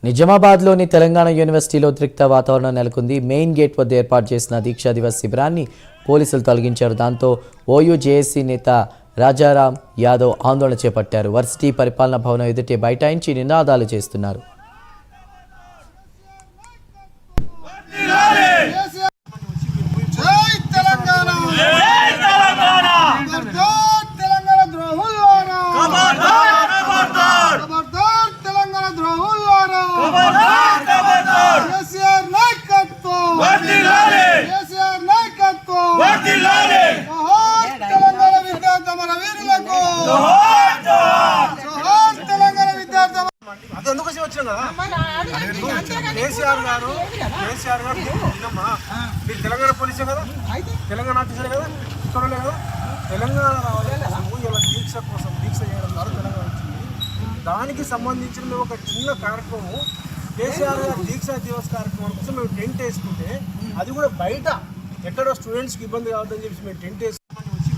నిజామాబాద్లోని తెలంగాణ యూనివర్సిటీలో ఉద్రిక్త వాతావరణం నెలకొంది. మెయిన్ గేట్ వద్ద ఏర్పాటు చేసిన దీక్షా దివస్ శిబిరాన్ని పోలీసులు తొలగించారు. దాంతో ఓయూ జేఏసీ నేత రాజారాం యాదవ్ ఆందోళన చేపట్టారు. వర్సిటీ పరిపాలనా భవనం ఎదుటే బైఠాయించి నినాదాలు చేస్తున్నారు. కేసీఆర్ గారు మీరు తెలంగాణ పోలీసే కదా, తెలంగాణ ఆఫీసరే కదా, చూడలే కదా. తెలంగాణ రావాలి దీక్ష కోసం దీక్ష చేయడం ద్వారా తెలంగాణ వచ్చింది. దానికి సంబంధించిన మేము ఒక చిన్న కార్యక్రమం కేసీఆర్ గారు దీక్షా దివస్ కార్యక్రమం కోసం మేము టెంట్ వేసుకుంటే అది కూడా బయట ఎక్కడో స్టూడెంట్స్కి ఇబ్బంది కావద్దని చెప్పి మేము టెంట్ వేసుకుని వచ్చి